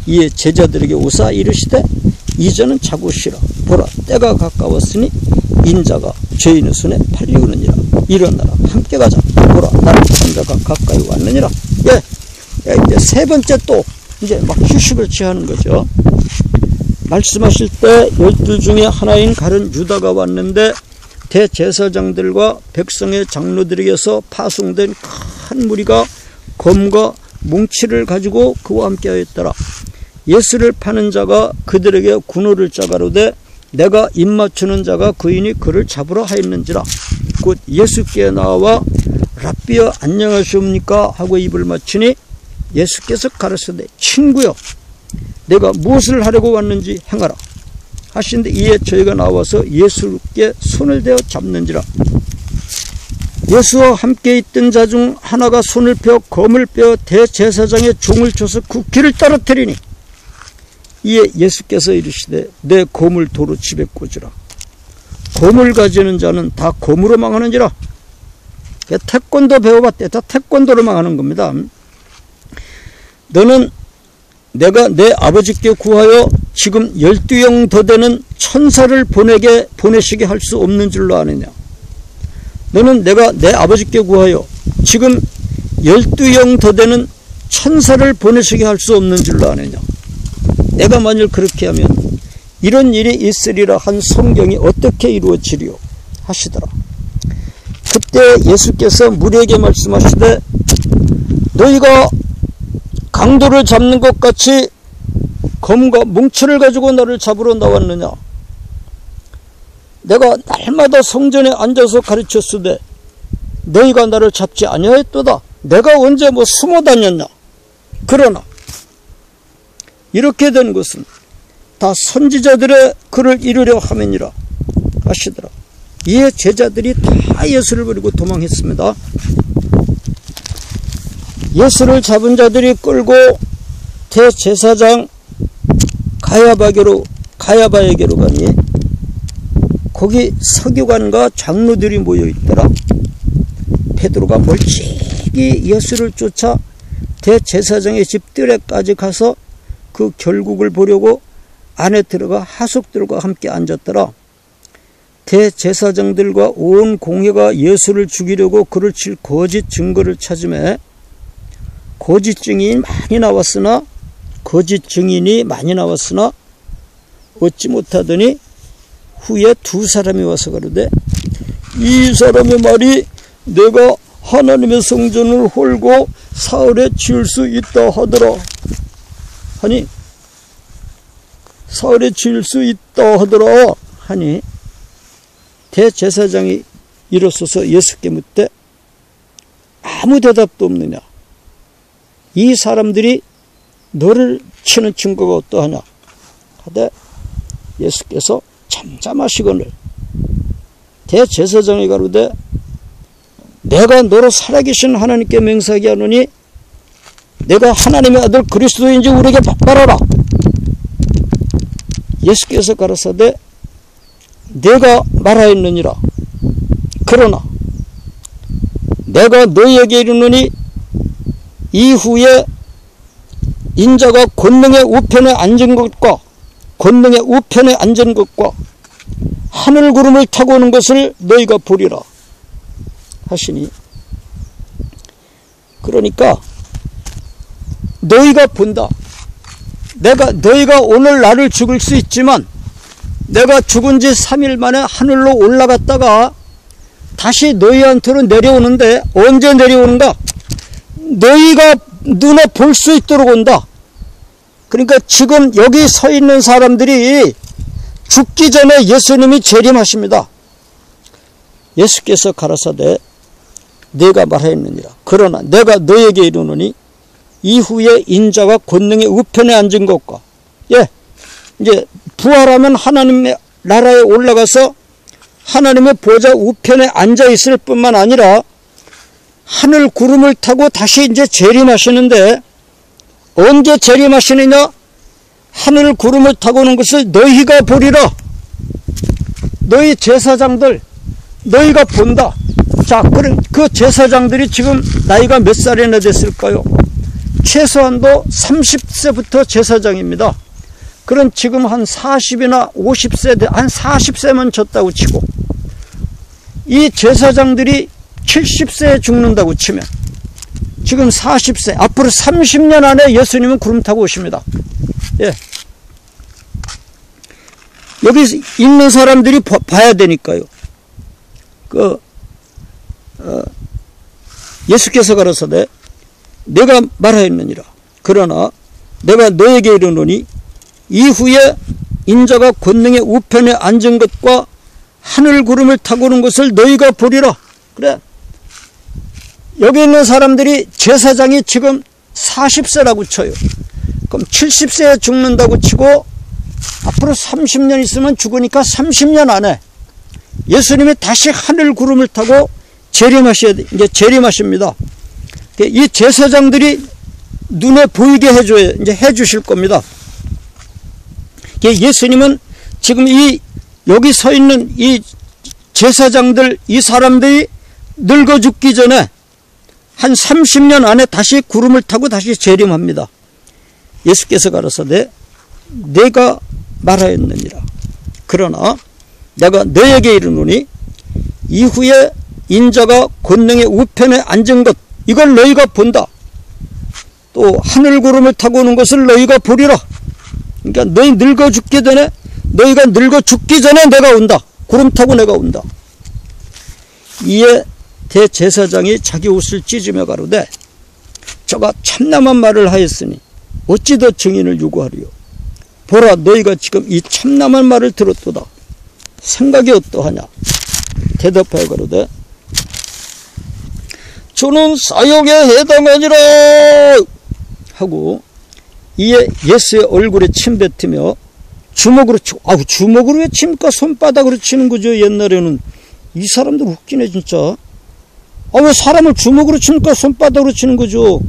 이에 제자들에게 오사 이르시되 이제는 자고 쉬라. 보라 때가 가까웠으니 인자가 죄인의 손에 팔리우느니라. 일어나라 함께 가자. 보라 나를 찾는 자가 가까이 왔느니라. 예, 이제 세 번째 또 이제 막 휴식을 취하는 거죠. 말씀하실 때 12 중에 하나인 가룟 유다가 왔는데 대제사장들과 백성의 장로들에게서 파송된 큰 무리가 검과 뭉치를 가지고 그와 함께 하였더라. 예수를 파는 자가 그들에게 군호를 짜가로되 내가 입맞추는 자가 그이니 그를 잡으러 하였는지라. 곧 예수께 나와 랍비여 안녕하시옵니까 하고 입을 맞추니 예수께서 가르치되 친구여 내가 무엇을 하려고 왔는지 행하라 하신데 이에 저희가 나와서 예수께 손을 대어 잡는지라. 예수와 함께 있던 자 중 하나가 손을 펴 검을 빼어 대제사장의 종을 쳐서 국기를 떨어뜨리니 이에 예수께서 이르시되 내 검을 도로 집에 꽂으라. 검을 가지는 자는 다 검으로 망하는지라. 태권도 배워봤대. 다 태권도로 망하는 겁니다. 너는 내가 내 아버지께 구하여 지금 12영 더 되는 천사를 보내시게 할 수 없는 줄로 아느냐. 너는 내가 내 아버지께 구하여 지금 12영 더 되는 천사를 보내시게 할 수 없는 줄로 아느냐. 내가 만일 그렇게 하면 이런 일이 있으리라 한 성경이 어떻게 이루어지리요 하시더라. 그때 예수께서 무리에게 말씀하시되 너희가 강도를 잡는 것 같이 검과 뭉치를 가지고 나를 잡으러 나왔느냐. 내가 날마다 성전에 앉아서 가르쳤으되 너희가 나를 잡지 아니하였도다. 내가 언제 숨어 다녔냐. 그러나 이렇게 된 것은 다 선지자들의 글을 이루려 함이니라 하시더라. 이에 제자들이 다 예수를 버리고 도망했습니다. 예수를 잡은 자들이 끌고 대제사장 가야바에게로 가니 거기 서기관과 장로들이 모여있더라. 베드로가 멀찍이 예수를 쫓아 대제사장의 집 뜰에까지 가서 그 결국을 보려고 안에 들어가 하숙들과 함께 앉았더라. 대제사장들과 온 공회가 예수를 죽이려고 그를 칠 거짓 증거를 찾으매 거짓 증인이 많이 나왔으나 얻지 못하더니 후에 두 사람이 와서 가로되 이 사람의 말이 내가 하나님의 성전을 홀고 사흘에 지을 수 있다 하더라 하니 사흘에 지을 수 있다 하더라 하니 대제사장이 일어서서 예수께 묻되 아무 대답도 없느냐. 이 사람들이 너를 치는 증거가 어떠하냐 하되 예수께서 잠잠하시거늘 대제사장이 가로되 내가 너로 살아계신 하나님께 맹세하게 하노니 내가 하나님의 아들 그리스도인지 우리에게 말하라. 예수께서 가라사대 내가 말하였느니라. 그러나 내가 너희에게 이르노니 이후에 인자가 권능의 우편에 앉은 것과 하늘 구름을 타고 오는 것을 너희가 보리라 하시니, 그러니까 너희가 본다. 너희가 오늘 나를 죽일 수 있지만 내가 죽은 지 3일 만에 하늘로 올라갔다가 다시 너희한테로 내려오는데 언제 내려오는가? 너희가 눈에 볼 수 있도록 온다. 그러니까 지금 여기 서 있는 사람들이 죽기 전에 예수님이 재림하십니다. 예수께서 가라사대 내가 말하였느니라. 그러나 내가 너에게 이르노니 이후에 인자가 권능의 우편에 앉은 것과, 이제 부활하면 하나님의 나라에 올라가서 하나님의 보좌 우편에 앉아 있을 뿐만 아니라 하늘 구름을 타고 다시 이제 재림하시는데, 언제 재림하시느냐? 하늘 구름을 타고 오는 것을 너희가 보리라. 너희 제사장들 너희가 본다. 자, 그럼 그 제사장들이 지금 나이가 몇 살이나 됐을까요? 최소한도 30세부터 제사장입니다. 그럼 지금 한 40이나 50세, 한 40세만 졌다고 치고, 이 제사장들이 70세에 죽는다고 치면 지금 40세, 앞으로 30년 안에 예수님은 구름 타고 오십니다. 예. 여기 있는 사람들이 봐야 되니까요. 예수께서 가라사대 내가 말하였느니라. 그러나 내가 너에게 이르노니 이후에 인자가 권능의 우편에 앉은 것과 하늘 구름을 타고 오는 것을 너희가 보리라. 그래. 여기 있는 사람들이 제사장이 지금 40세라고 쳐요. 그럼 70세에 죽는다고 치고 앞으로 30년 있으면 죽으니까 30년 안에 예수님이 다시 하늘 구름을 타고 재림하십니다. 이 제사장들이 눈에 보이게 해주실 겁니다. 예수님은 지금 여기 서 있는 이 제사장들, 이 사람들이 늙어 죽기 전에 한 30년 안에 다시 구름을 타고 다시 재림합니다. 예수께서 가라사대 내가 말하였느니라. 그러나 내가 너에게 이르노니 이후에 인자가 권능의 우편에 앉은 것, 이걸 너희가 본다. 또 하늘 구름을 타고 오는 것을 너희가 보리라. 그러니까 너희 늙어 죽기 전에, 너희가 늙어 죽기 전에 내가 온다. 구름 타고 내가 온다. 이에 대제사장이 자기 옷을 찢으며 가로되 저가 참남한 말을 하였으니 어찌 더 증인을 요구하리요. 보라, 너희가 지금 이 참남한 말을 들었도다. 생각이 어떠하냐. 대답하여 가로되 저는 사형에 해당하니라 하고 이에 예수의 얼굴에 침 뱉으며 주먹으로 치고, 주먹으로 왜 칩니까? 손바닥으로 치는 거죠. 옛날에는. 이 사람들 웃기네 진짜. 왜 사람을 주먹으로 칩니까? 손바닥으로 치는 거죠.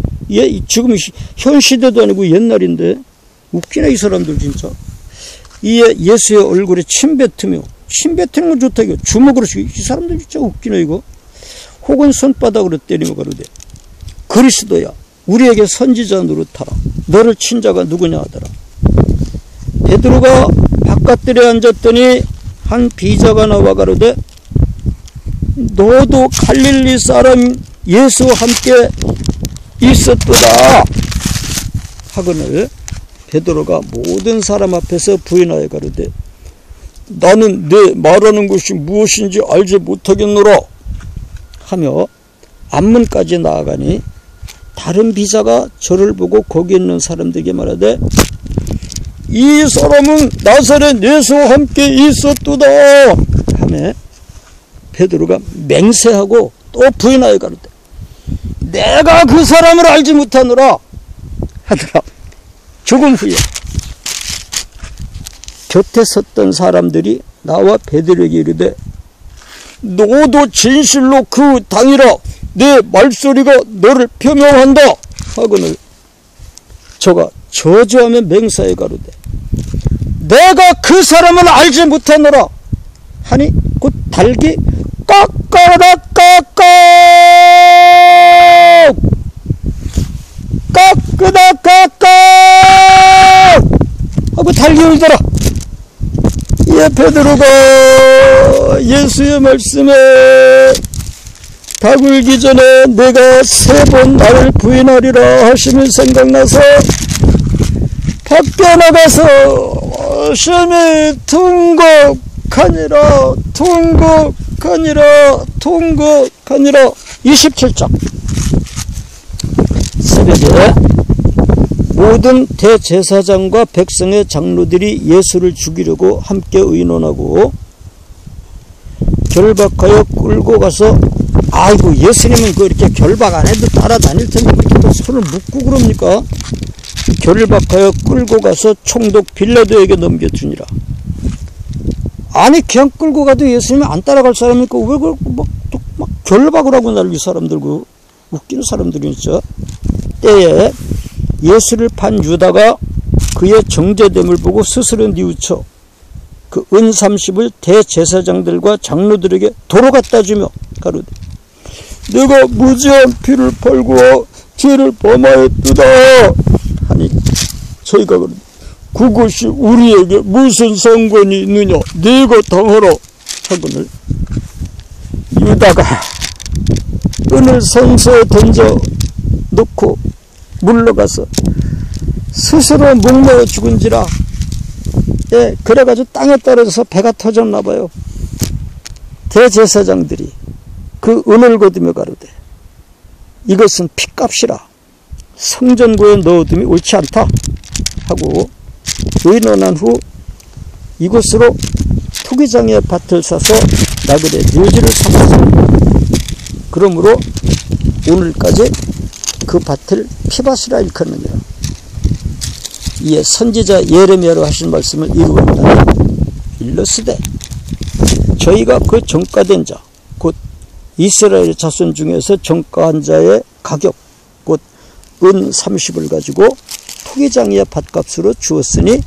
지금 현 시대도 아니고 옛날인데 웃기네 이 사람들 진짜. 이에 예수의 얼굴에 침 뱉으며, 침 뱉는 건 좋다 이거. 주먹으로 치고, 이 사람들 진짜 웃기네 이거. 혹은 손바닥으로 때리며 가로되 그리스도야 우리에게 선지자 노릇하라. 너를 친 자가 누구냐 하더라. 베드로가 바깥들에 앉았더니 한 비자가 나와 가로되 너도 갈릴리 사람 예수와 함께 있었도다 하거늘 베드로가 모든 사람 앞에서 부인하여 가로되 나는 내 말하는 것이 무엇인지 알지 못하겠노라 하며 앞문까지 나아가니 다른 비자가 저를 보고 거기 있는 사람들에게 말하되 이 사람은 나사렛 예수와 함께 있었도다 하며 베드로가 맹세하고 또 부인하여 가로되 내가 그 사람을 알지 못하노라 하더라. 조금 후에 곁에 섰던 사람들이 나와 베드로에게 이르되 너도 진실로 그 당이라 내 말소리가 너를 표명한다 하거늘 저가 저주하며 맹세하여 가로되 내가 그 사람을 알지 못하노라 하니 곧 달기 깎아라 깎아 깎으다 깎아 하고 달기 울더라. 이에 베드로가 예수의 말씀에 다굴기 전에 내가 3번 나를 부인하리라 하시면 생각나서 밖에 나가서 심히 통곡하니라 통곡하니라 통곡하니라. 27장. 새벽에 모든 대제사장과 백성의 장로들이 예수를 죽이려고 함께 의논하고 결박하여 끌고 가서 아이고 예수님은 이렇게 결박 안 해도 따라다닐 텐데 이렇게 또 손을 묶고 그럽니까? 결박하여 끌고 가서 총독 빌라도에게 넘겨주니라. 아니 그냥 끌고 가도 예수님이 안 따라갈 사람이니까 왜 그걸 막 결박을 하고 난리 사람들 그 웃기는 사람들이 진짜. 때에 예수를 판 유다가 그의 정죄됨을 보고 스스로 뉘우쳐 그 은 30을 대제사장들과 장로들에게 도로 갖다 주며 가로되 내가 무지한 피를 팔고 죄를 범하였도다 하니 저희가 그러되 그것이 우리에게 무슨 상관이 있느냐 네가 당하라 하거늘 유다가 은을 성소에 던져 놓고 물러가서 스스로 목매어 죽은지라. 예, 그래가지고 땅에 떨어져서 배가 터졌나봐요. 대제사장들이 그 은을 거두며 가로되 이것은 핏값이라 성전고에 넣어둠이 옳지 않다 하고 의논한 후 이곳으로 토기장의 밭을 사서 나그네 묘지를 삼았습니다. 그러므로 오늘까지 그 밭을 피밭이라 일컫느니라. 이에 선지자 예레미야로 하신 말씀을 이루었다. 일러스되 저희가 그 정가된 자 곧 이스라엘 자손 중에서 정가한 자의 가격 곧 은 30을 가지고 토기장의 밭값으로 주었으니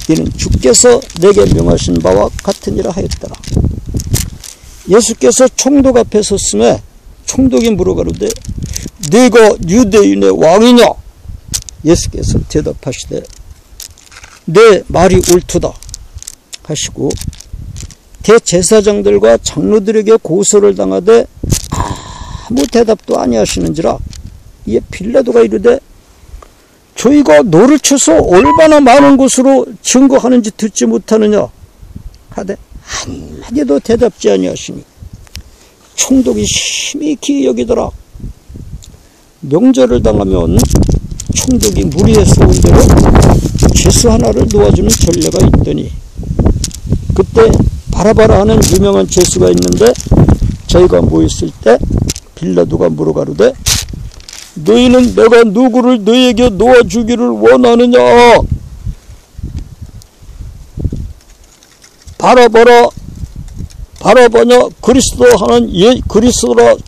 이는 주께서 내게 명하신 바와 같으니라 하였더라. 예수께서 총독 앞에 섰음에 총독이 물어가로되 네가 유대인의 왕이냐? 예수께서 대답하시되 내 말이 옳도다 하시고 대제사장들과 장로들에게 고소를 당하되 아무 대답도 아니하시는지라. 이에 빌라도가 이르되 저희가 노를 쳐서 얼마나 많은 곳으로 증거하는지 듣지 못하느냐 하되 한마디도 대답지 아니하시니 총독이 심히 기이 여기더라. 명절을 당하면 총독이 무리에 쏘은 대로 죄수 하나를 놓아주는 전례가 있더니 그때 바라바라 하는 유명한 죄수가 있는데 저희가 모였을 때 빌라도가 물어가로되 너희는 내가 누구를 너희에게 놓아주기를 원하느냐? 바라바냐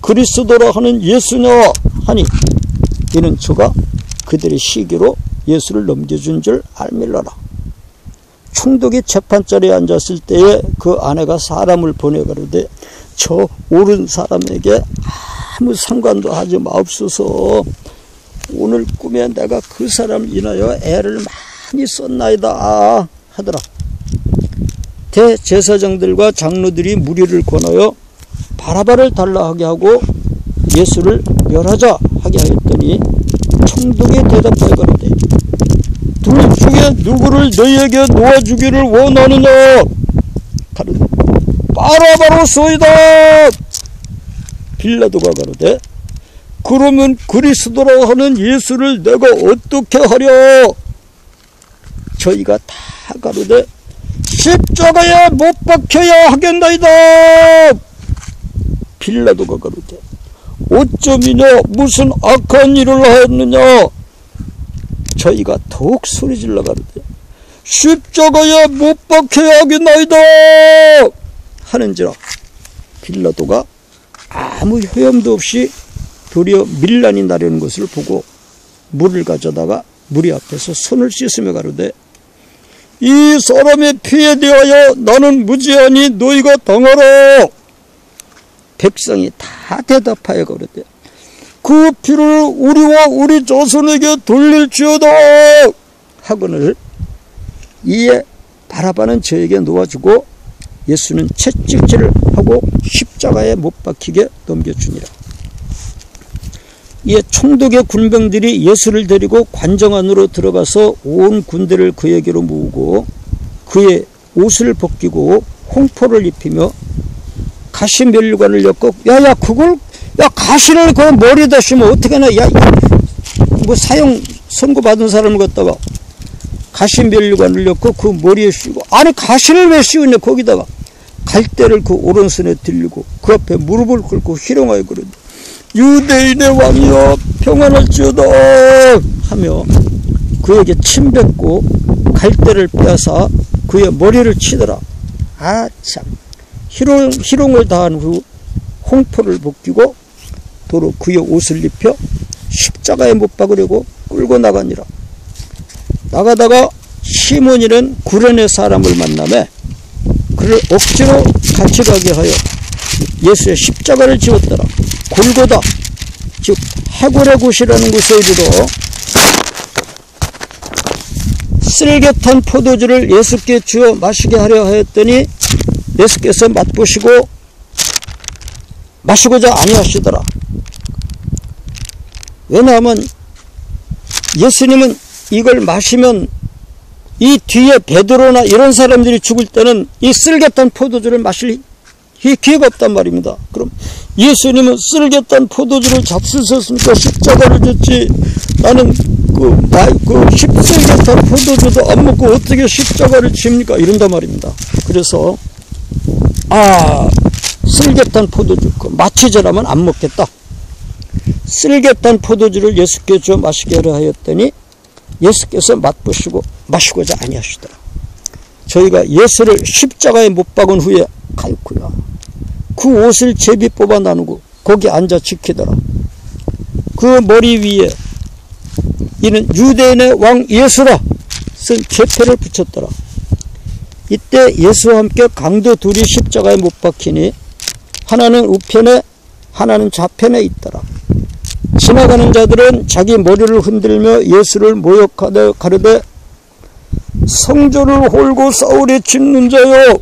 그리스도라 하는 예수냐 하니 이는 저가 그들의 시기로 예수를 넘겨준 줄 알밀러라. 총독이 재판자리에 앉았을 때에 그 아내가 사람을 보내가로되 저 옳은 사람에게 아무 상관도 하지 마옵소서. 오늘 꿈에 내가 그 사람 인하여 애를 많이 썼나이다 하더라. 대제사장들과 장로들이 무리를 권하여 바라바를 달라하게 하고 예수를 멸하자 하게 하였더니 총독이 대답하여 가로되 둘 중에 누구를 너희에게 놓아주기를 원하느냐? 가로되 바라바로소이다. 빌라도가 가로되 그러면 그리스도라 하는 예수를 내가 어떻게 하랴? 저희가 다 가로되 십자가에 못 박혀야 하겠나이다. 빌라도가 가로되 어쩌미냐 무슨 악한 일을 하였느냐? 저희가 더욱 소리질러 가로되 십자가에 못 박혀야 하겠나이다 하는지라. 빌라도가 아무 효염도 없이 도리어 밀란이 나려는 것을 보고 물을 가져다가 무리 앞에서 손을 씻으며 가로되 이 사람의 피에 대하여 나는 무죄하니 너희가 당하라. 백성이 다 대답하여 가로되 그 피를 우리와 우리 자손에게 돌릴지어다 하거늘. 이에 바라바는 저에게 놓아주고 예수는 채찍질을 하고 십자가에 못 박히게 넘겨주니라. 이에 총독의 군병들이 예수를 데리고 관정 안으로 들어가서 온 군대를 그에게로 모으고 그의 옷을 벗기고 홍포를 입히며 가시면류관을 엮고 야야 그걸 야 가시를 그 머리에다 씌우면 어떻게나 야 뭐 사형 선고받은 사람을 갖다가 가시면류관을 엮고 그 머리에 씌우고 아니 가시를 왜 씌우냐? 거기다가 갈대를 그 오른손에 들리고 그 앞에 무릎을 꿇고 희롱하여 그러니 유대인의 왕이여 평안할지어다 하며 그에게 침 뱉고 갈대를 빼앗아 그의 머리를 치더라. 아 참 희롱을 다한 후 홍포를 벗기고 도로 그의 옷을 입혀 십자가에 못 박으려고 끌고 나가니라. 나가다가 시몬이는 구레네 사람을 만나매 그를 억지로 같이 가게 하여 예수의 십자가를 지었더라. 골고다, 즉 해골의 곳이라는 곳에 이르러 쓸개탄 포도주를 예수께 주어 마시게 하려 하였더니 예수께서 맛보시고 마시고자 아니하시더라. 왜냐하면 예수님은 이걸 마시면 이 뒤에 베드로나 이런 사람들이 죽을 때는 이 쓸개탄 포도주를 마실 기회가 없단 말입니다. 그럼 예수님은 쓸개탄 포도주를 잡수셨으니까 십자가를 졌지, 나는 쓸개탄 포도주도 안 먹고 어떻게 십자가를 집니까? 이런단 말입니다. 그래서 쓸개탄 포도주 마취제라면 안 먹겠다. 쓸개탄 포도주를 예수께 주어 마시게 하려 하였더니 예수께서 맛보시고 마시고자 아니하시더라. 저희가 예수를 십자가에 못 박은 후에 아이쿠야, 그 옷을 제비 뽑아 나누고 거기 앉아 지키더라. 그 머리 위에 이는 유대인의 왕 예수라 쓴 제패를 붙였더라. 이때 예수와 함께 강도 둘이 십자가에 못 박히니 하나는 우편에 하나는 좌편에 있더라. 지나가는 자들은 자기 머리를 흔들며 예수를 모욕하되 가르되 성전을 홀고 싸우리 짚는 자여,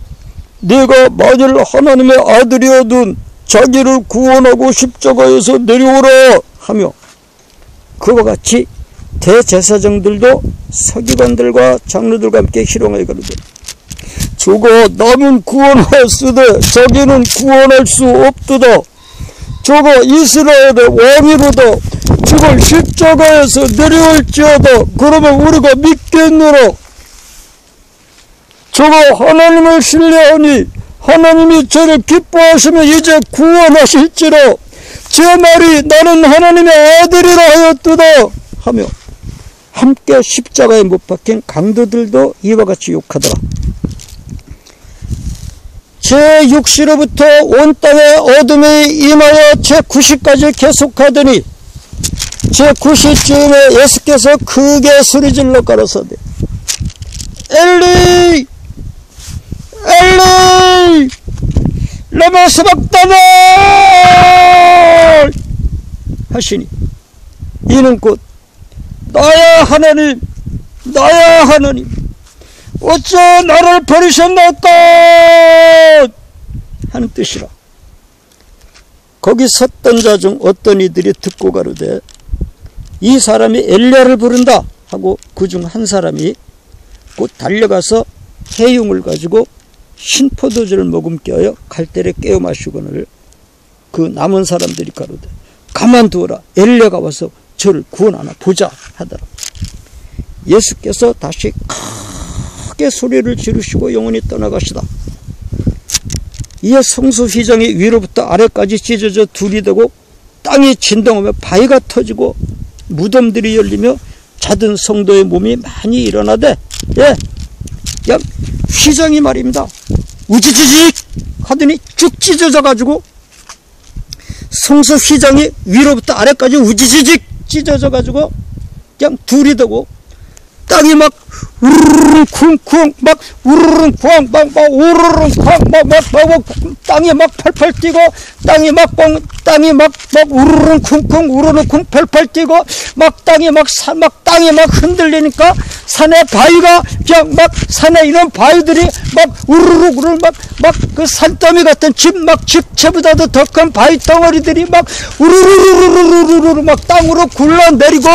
네가 만일 하나님의 아들이어든 자기를 구원하고 십자가에서 내려오라 하며, 그와 같이 대제사장들도 서기관들과 장로들과 함께 희롱하여 가르되 저거 남은 구원하였으되 자기는 구원할 수 없도다. 저거 이스라엘의 왕이로다. 저걸 십자가에서 내려올지어다. 그러면 우리가 믿겠노라. 저거 하나님을 신뢰하니 하나님이 저를 기뻐하시면 이제 구원하실지라. 제 말이 나는 하나님의 아들이라 하였도다 하며 함께 십자가에 못 박힌 강도들도 이와 같이 욕하더라. 제6시로부터 온 땅에 어둠이 임하여 제9시까지 계속하더니 제9시쯤에 예수께서 크게 소리질러 가라사대 엘리 엘리 라마 사박다니 하시니, 이는 곧 나야 하나님 나야 하나님 어찌 나를 버리셨나이까 하는 뜻이라. 거기 섰던 자 중 어떤 이들이 듣고 가로되 이 사람이 엘리야를 부른다 하고 그 중 한 사람이 곧 달려가서 해융을 가지고 신포도주를 머금게 하여 갈대를 깨어 마시거늘 그 남은 사람들이 가로되 가만두어라, 엘리야가 와서 저를 구원하나 보자 하더라. 예수께서 다시 크게 소리를 지르시고 영원히 떠나가시다. 이에 성소 휘장이 위로부터 아래까지 찢어져 둘이 되고 땅이 진동하며 바위가 터지고 무덤들이 열리며 자든 성도의 몸이 많이 일어나되, 그냥 휘장이 말입니다, 우지지직 하더니 쭉 찢어져 가지고 성소 휘장이 위로부터 아래까지 우지지직 찢어져 가지고 그냥 둘이 되고 땅이 막 우르르 쿵쿵 막 우르르 쿵막 우르르 쿵막 땅이 막 펄펄 뛰고 땅이 막 우르르 쿵쿵 우르르 쿵 펄펄 뛰고 막 땅이 막 흔들리니까 산에 바위가 그냥 막 산에 이런 바위들이 막 우르르 막 그 산더미 같은 집채보다도 더 큰 바위 덩어리들이 막 우르르르르르르 막 땅으로 굴러내리고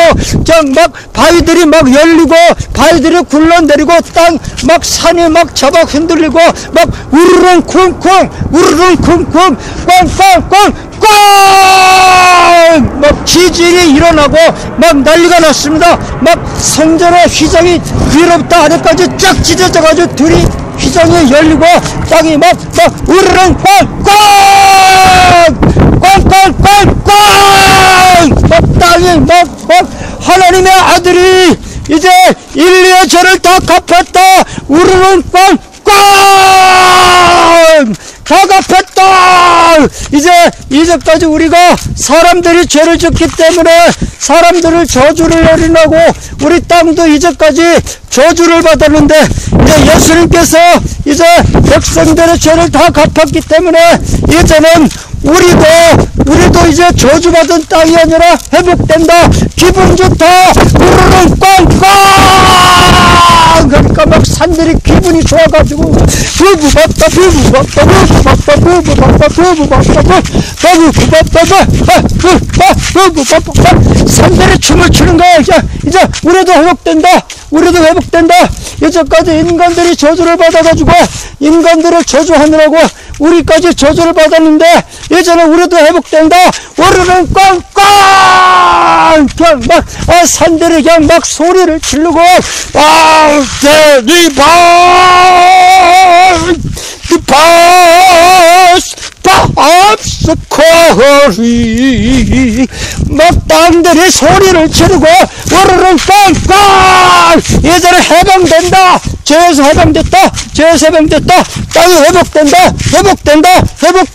그냥 막 바위들이 막 열리고 바위들이 굴러내리고 땅 막 산이 막 잡아 흔들리고 막 우르릉 쿵쿵 우르릉 쿵쿵 꽝꽝꽝 꽝! 막 지진이 일어나고 막 난리가 났습니다. 막 성전의 휘장이 위로부터 아래까지 쫙 찢어져가지고 둘이 휘장이 열리고 땅이 막 우르릉 꽝꽝! 꽝꽝꽝꽝! 막 땅이 막 하나님의 아들이 이제 인류의 죄를 다 갚았다. 우르릉 꽝꽝! 다 갚았다. 이제 이 이제까지 우리가 사람들이 죄를 짓기 때문에 사람들을 저주를 내리라고 우리 땅도 이제까지 저주를 받았는데, 이제 예수님께서 이제 백성들의 죄를 다 갚았기 때문에 이제는 우리도 이제 저주받은 땅이 아니라 회복된다. 기분 좋다. 우르릉 꽝꽝. 그러니까 막 산들이 기분이 좋아가지고 부부박다 부부박다 부부박다 부부박다 부부박다 부부박다 산들이 춤을 추는 거야. 이제 우리도 회복된다. 우리도 회복된다. 이제까지 인간들이 저주를 받아가지고 인간들을 저주하느라고 우리까지 저주를 받았는데 이제는 우리도 회복된다. 우리는 꽝꽝 그냥 막 산들이 그냥 막 소리를 지르고 막 땅들이 소리를 지르고 우르릉 꽝꽝 이제는 해방된다. 죄에서 해방됐다. 죄에서 해방됐다. 땅이 회복된다. 회복